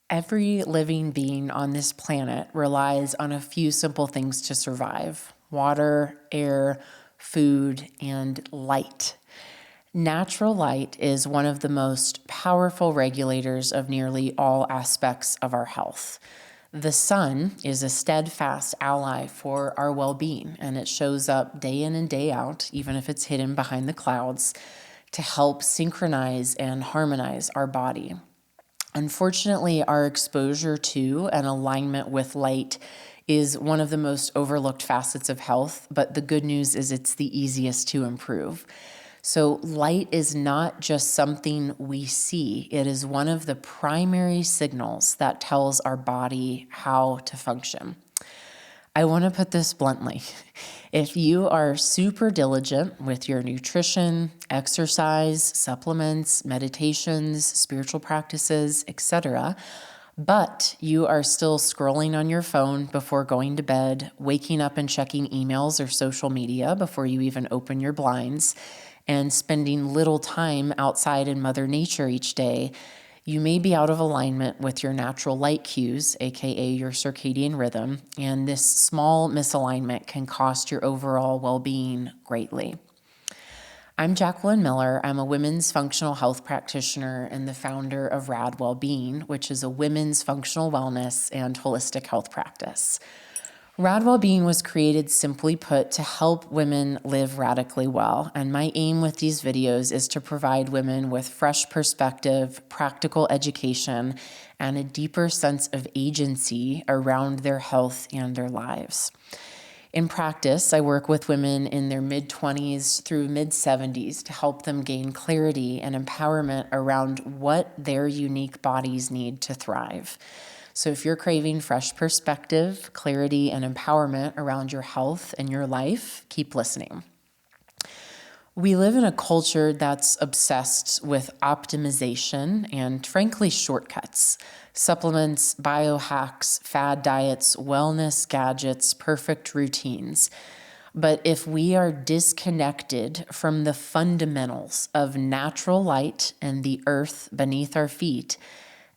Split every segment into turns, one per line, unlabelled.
Every living being on this planet relies on a few simple things to survive: water, air, food, and light. Natural light is one of the most powerful regulators of nearly all aspects of our health. The sun is a steadfast ally for our well-being, and it shows up day in and day out, even if it's hidden behind the clouds, to help synchronize and harmonize our body. Unfortunately, our exposure to and alignment with light is one of the most overlooked facets of health, but the good news is it's the easiest to improve. So light is not just something we see. It is one of the primary signals that tells our body how to function. I want to put this bluntly. If you are super diligent with your nutrition, exercise, supplements, meditations, spiritual practices, etc., but you are still scrolling on your phone before going to bed, waking up and checking emails or social media before you even open your blinds, and spending little time outside in Mother Nature each day, you may be out of alignment with your natural light cues, aka your circadian rhythm, and this small misalignment can cost your overall well-being greatly. I'm Jacqueline Miller. I'm a women's functional health practitioner and the founder of Rad Wellbeing, which is a women's functional wellness and holistic health practice. Rad Wellbeing was created, simply put, to help women live radically well. And my aim with these videos is to provide women with fresh perspective, practical education, and a deeper sense of agency around their health and their lives. In practice, I work with women in their mid-20s through mid-70s to help them gain clarity and empowerment around what their unique bodies need to thrive. So if you're craving fresh perspective, clarity, and empowerment around your health and your life, keep listening. We live in a culture that's obsessed with optimization and, frankly, shortcuts. Supplements, biohacks, fad diets, wellness gadgets, perfect routines. But if we are disconnected from the fundamentals of natural light and the earth beneath our feet,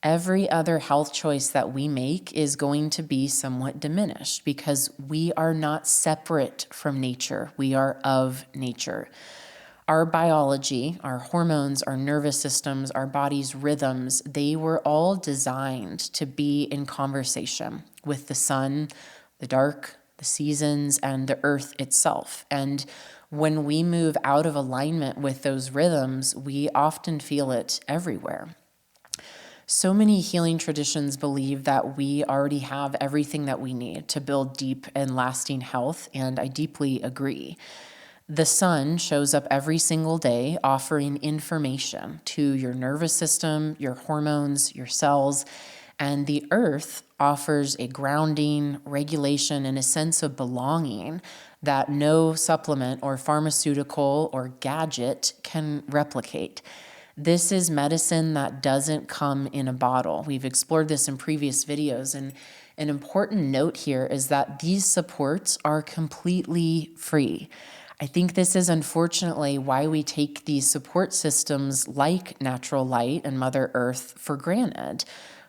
every other health choice that we make is going to be somewhat diminished because we are not separate from nature. We are of nature. Our biology, our hormones, our nervous systems, our body's rhythms, they were all designed to be in conversation with the sun, the dark, the seasons, and the earth itself. And when we move out of alignment with those rhythms, we often feel it everywhere. So many healing traditions believe that we already have everything that we need to build deep and lasting health, and I deeply agree. The sun shows up every single day offering information to your nervous system, your hormones, your cells, and the earth offers a grounding, regulation, and a sense of belonging that no supplement or pharmaceutical or gadget can replicate. This is medicine that doesn't come in a bottle. We've explored this in previous videos, and an important note here is that these supports are completely free. I think this is unfortunately why we take these support systems like natural light and Mother Earth for granted.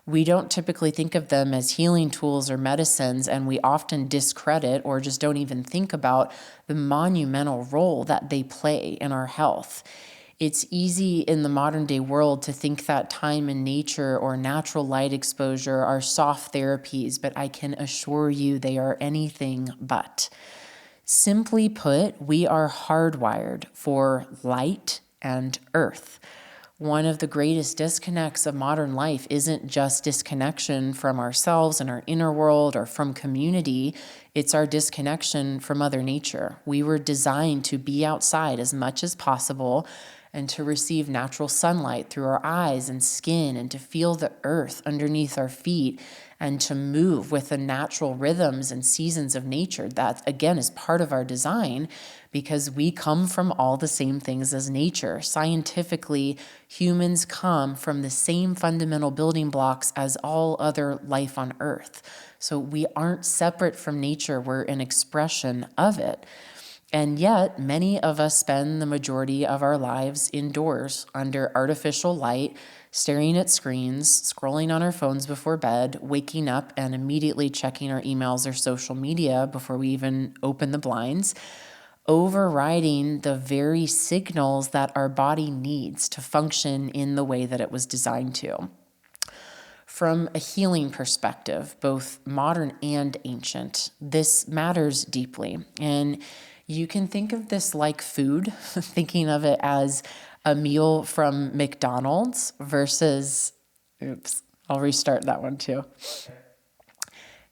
We don't typically think of them as healing tools or medicines, and we often discredit or just don't even think about the monumental role that they play in our health. It's easy in the modern day world to think that time in nature or natural light exposure are soft therapies, but I can assure you they are anything but. Simply put, we are hardwired for light and earth. One of the greatest disconnects of modern life isn't just disconnection from ourselves and our inner world or from community, it's our disconnection from Mother Nature. We were designed to be outside as much as possible and to receive natural sunlight through our eyes and skin and to feel the earth underneath our feet and to move with the natural rhythms and seasons of nature. That, again, is part of our design because we come from all the same things as nature. Scientifically, humans come from the same fundamental building blocks as all other life on earth. So we aren't separate from nature, we're an expression of it. And yet, many of us spend the majority of our lives indoors under artificial light, staring at screens, scrolling on our phones before bed, waking up and immediately checking our emails or social media before we even open the blinds, overriding the very signals that our body needs to function in the way that it was designed to. From a healing perspective, both modern and ancient, this matters deeply. And you can think of this like food, thinking of it as a meal from McDonald's versus, I'll restart that one too.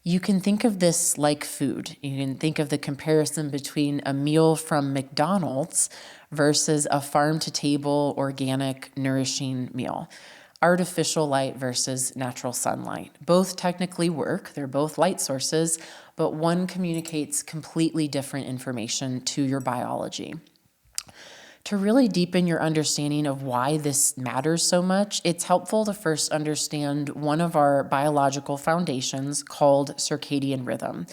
You can think of this like food. You can think of the comparison between a meal from McDonald's versus a farm-to-table, organic, nourishing meal. Artificial light versus natural sunlight. Both technically work. They're both light sources, but one communicates completely different information to your biology. To really deepen your understanding of why this matters so much, it's helpful to first understand one of our biological foundations called circadian rhythm.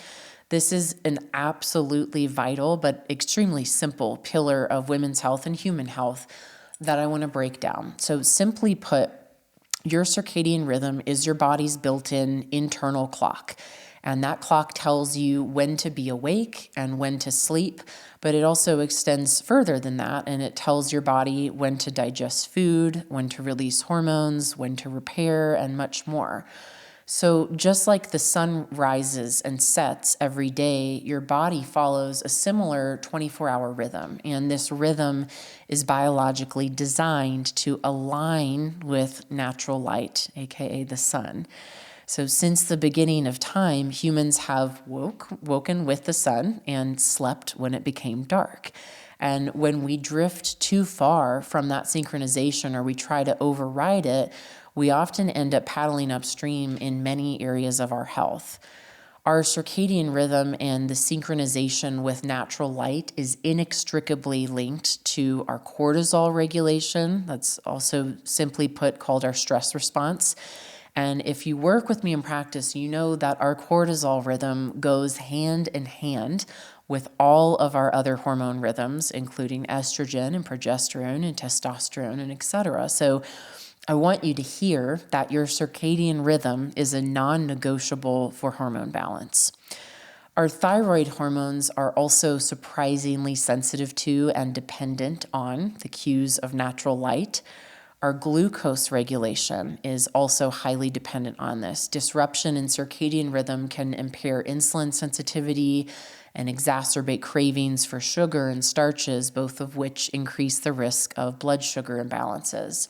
This is an absolutely vital but extremely simple pillar of women's health and human health that I want to break down. So simply put, your circadian rhythm is your body's built-in internal clock. And that clock tells you when to be awake and when to sleep, but it also extends further than that, and it tells your body when to digest food, when to release hormones, when to repair, and much more. So just like the sun rises and sets every day, your body follows a similar 24-hour rhythm. And this rhythm is biologically designed to align with natural light, aka the sun. So since the beginning of time, humans have woken with the sun and slept when it became dark. And when we drift too far from that synchronization or we try to override it, we often end up paddling upstream in many areas of our health. Our circadian rhythm and the synchronization with natural light is inextricably linked to our cortisol regulation. That's also simply put called our stress response. And if you work with me in practice, you know that our cortisol rhythm goes hand in hand with all of our other hormone rhythms, including estrogen and progesterone and testosterone and etc. So I want you to hear that your circadian rhythm is a non-negotiable for hormone balance. Our thyroid hormones are also surprisingly sensitive to and dependent on the cues of natural light. Our glucose regulation is also highly dependent on this. Disruption in circadian rhythm can impair insulin sensitivity and exacerbate cravings for sugar and starches, both of which increase the risk of blood sugar imbalances.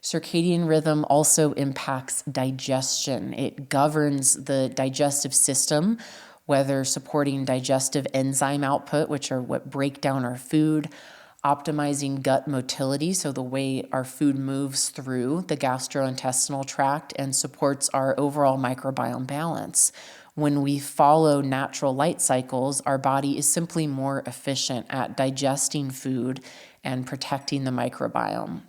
Circadian rhythm also impacts digestion. It governs the digestive system, whether supporting digestive enzyme output, which are what break down our food, optimizing gut motility, so the way our food moves through the gastrointestinal tract and supports our overall microbiome balance. When we follow natural light cycles, our body is simply more efficient at digesting food and protecting the microbiome.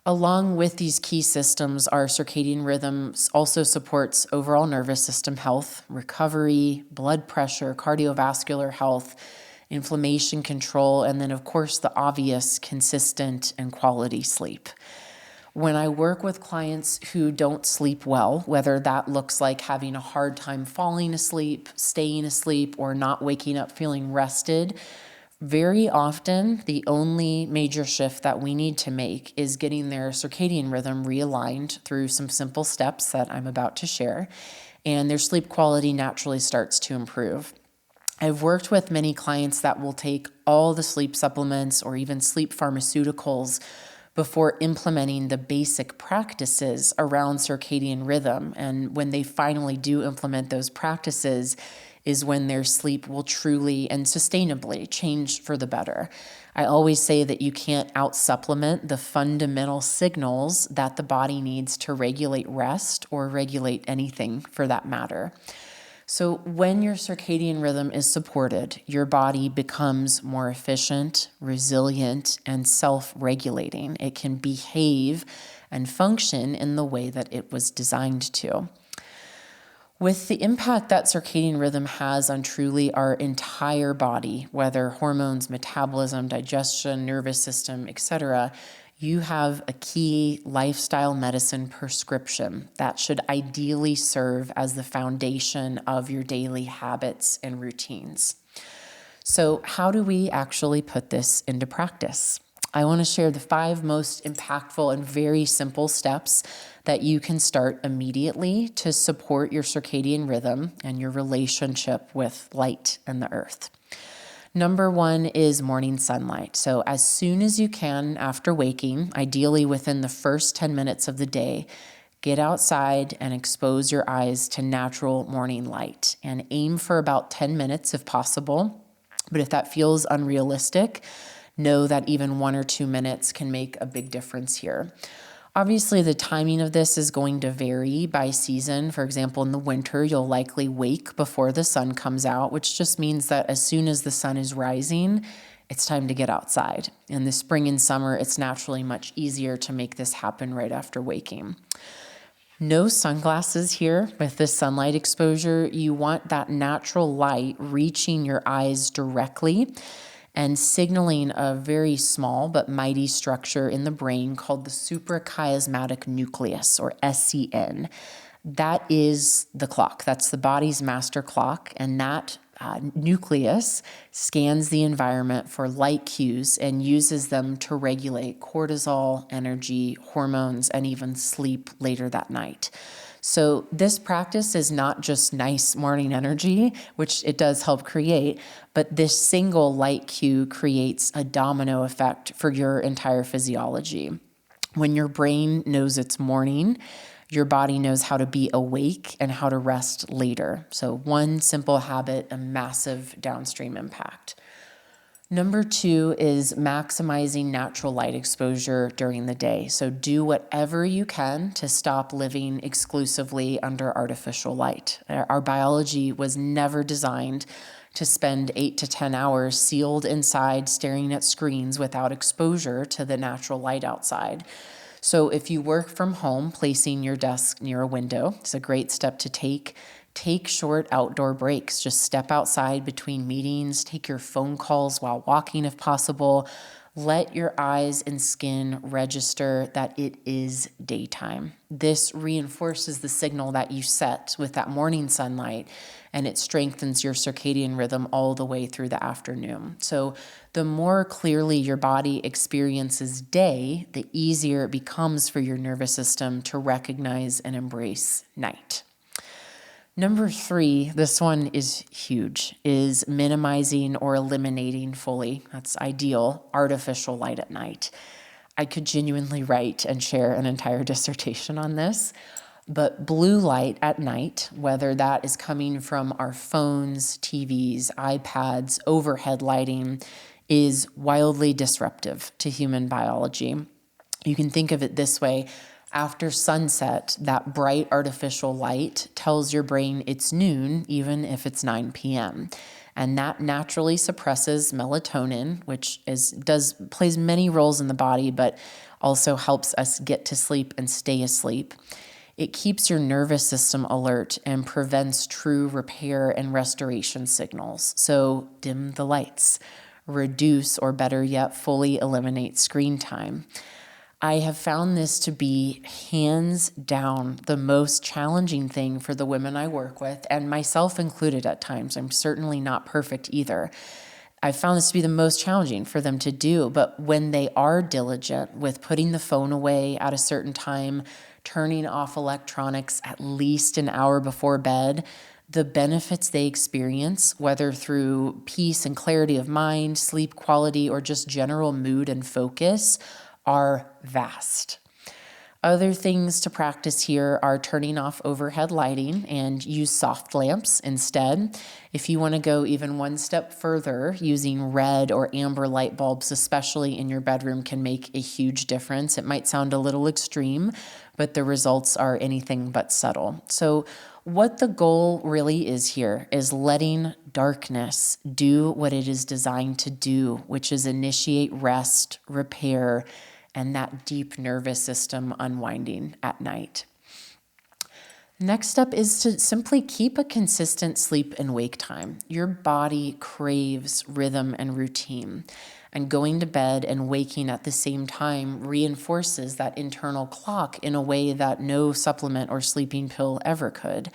Along with these key systems, our circadian rhythm also supports overall nervous system health, recovery, blood pressure, cardiovascular health, inflammation control, and then, of course, the obvious, consistent, and quality sleep. When I work with clients who don't sleep well, whether that looks like having a hard time falling asleep, staying asleep, or not waking up feeling rested, very often the only major shift that we need to make is getting their circadian rhythm realigned through some simple steps that I'm about to share, and their sleep quality naturally starts to improve. I've worked with many clients that will take all the sleep supplements or even sleep pharmaceuticals before implementing the basic practices around circadian rhythm. And when they finally do implement those practices is when their sleep will truly and sustainably change for the better. I always say that you can't out-supplement the fundamental signals that the body needs to regulate rest or regulate anything for that matter. So when your circadian rhythm is supported, your body becomes more efficient, resilient, and self-regulating. It can behave and function in the way that it was designed to. With the impact that circadian rhythm has on truly our entire body, whether hormones, metabolism, digestion, nervous system, etc., you have a key lifestyle medicine prescription that should ideally serve as the foundation of your daily habits and routines. So, how do we actually put this into practice? I want to share the 5 most impactful and very simple steps that you can start immediately to support your circadian rhythm and your relationship with light and the earth. Number 1 is morning sunlight. So as soon as you can after waking, ideally within the first 10 minutes of the day, get outside and expose your eyes to natural morning light and aim for about 10 minutes if possible. But if that feels unrealistic, know that even 1 or 2 minutes can make a big difference here. Obviously, the timing of this is going to vary by season. For example, in the winter, you'll likely wake before the sun comes out, which just means that as soon as the sun is rising, it's time to get outside. In the spring and summer, it's naturally much easier to make this happen right after waking. No sunglasses here with this sunlight exposure. You want that natural light reaching your eyes directly and signaling a very small but mighty structure in the brain called the suprachiasmatic nucleus, or SCN. That is the clock. That's the body's master clock, and that nucleus scans the environment for light cues and uses them to regulate cortisol, energy, hormones, and even sleep later that night. So this practice is not just nice morning energy, which it does help create, but this single light cue creates a domino effect for your entire physiology. When your brain knows it's morning, your body knows how to be awake and how to rest later. So one simple habit, a massive downstream impact. Number 2 is maximizing natural light exposure during the day. So do whatever you can to stop living exclusively under artificial light. Our biology was never designed to spend 8 to 10 hours sealed inside staring at screens without exposure to the natural light outside. So if you work from home, placing your desk near a window is a great step to take. Take short outdoor breaks. Just step outside between meetings. Take your phone calls while walking if possible. Let your eyes and skin register that it is daytime. This reinforces the signal that you set with that morning sunlight, and it strengthens your circadian rhythm all the way through the afternoon. So the more clearly your body experiences day, the easier it becomes for your nervous system to recognize and embrace night. Number 3, this one is huge, is minimizing or eliminating fully, that's ideal, artificial light at night. I could genuinely write and share an entire dissertation on this, but blue light at night, whether that is coming from our phones, TVs, iPads, overhead lighting, is wildly disruptive to human biology. You can think of it this way. After sunset, that bright artificial light tells your brain it's noon, even if it's 9 p.m. And that naturally suppresses melatonin, which plays many roles in the body, but also helps us get to sleep and stay asleep. It keeps your nervous system alert and prevents true repair and restoration signals. So dim the lights, reduce, or better yet, fully eliminate screen time. I have found this to be hands down the most challenging thing for the women I work with, and myself included at times. I'm certainly not perfect either. I found this to be the most challenging for them to do, but when they are diligent with putting the phone away at a certain time, turning off electronics at least an hour before bed, the benefits they experience, whether through peace and clarity of mind, sleep quality, or just general mood and focus, are vast. Other things to practice here are turning off overhead lighting and use soft lamps instead. If you want to go even one step further, using red or amber light bulbs, especially in your bedroom, can make a huge difference. It might sound a little extreme, but the results are anything but subtle. So what the goal really is here is letting darkness do what it is designed to do, which is initiate rest, repair, and that deep nervous system unwinding at night. Next step is to simply keep a consistent sleep and wake time. Your body craves rhythm and routine. And going to bed and waking at the same time reinforces that internal clock in a way that no supplement or sleeping pill ever could.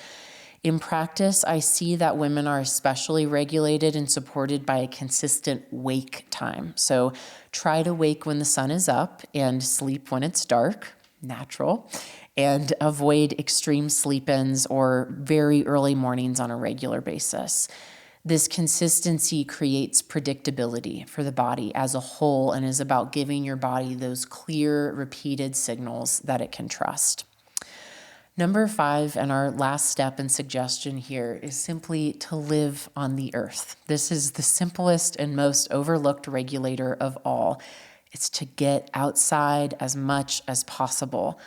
In practice, I see that women are especially regulated and supported by a consistent wake time. So try to wake when the sun is up and sleep when it's dark, natural, and avoid extreme sleep-ins or very early mornings on a regular basis. This consistency creates predictability for the body as a whole and is about giving your body those clear, repeated signals that it can trust. Number 5, and our last step and suggestion here, is simply to live on the earth. This is the simplest and most overlooked regulator of all. It's to get outside as much as possible.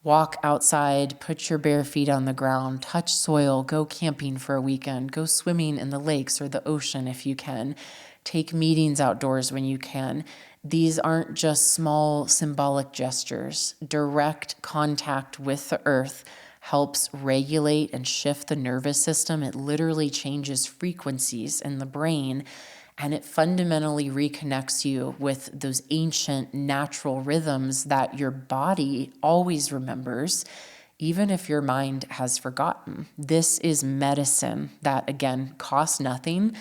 Walk outside, put your bare feet on the ground, touch soil, go camping for a weekend, go swimming in the lakes or the ocean if you can. Take meetings outdoors when you can. These aren't just small symbolic gestures. Direct contact with the earth helps regulate and shift the nervous system. It literally changes frequencies in the brain, and it fundamentally reconnects you with those ancient natural rhythms that your body always remembers, even if your mind has forgotten. This is medicine that, again, costs nothing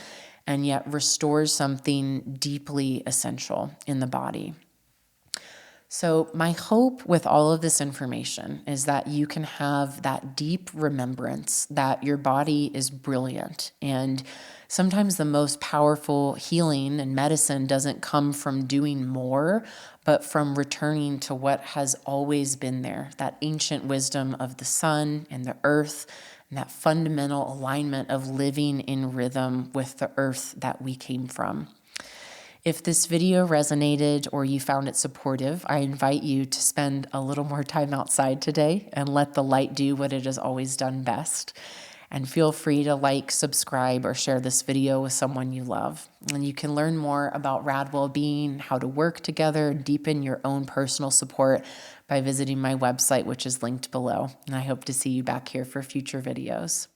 and yet restores something deeply essential in the body. So my hope with all of this information is that you can have that deep remembrance that your body is brilliant. And sometimes the most powerful healing and medicine doesn't come from doing more, but from returning to what has always been there, that ancient wisdom of the sun and the earth, and that fundamental alignment of living in rhythm with the earth that we came from. If this video resonated or you found it supportive, I invite you to spend a little more time outside today and let the light do what it has always done best. And feel free to like, subscribe, or share this video with someone you love. And you can learn more about Rad Wellbeing, how to work together, and deepen your own personal support by visiting my website, which is linked below. And I hope to see you back here for future videos.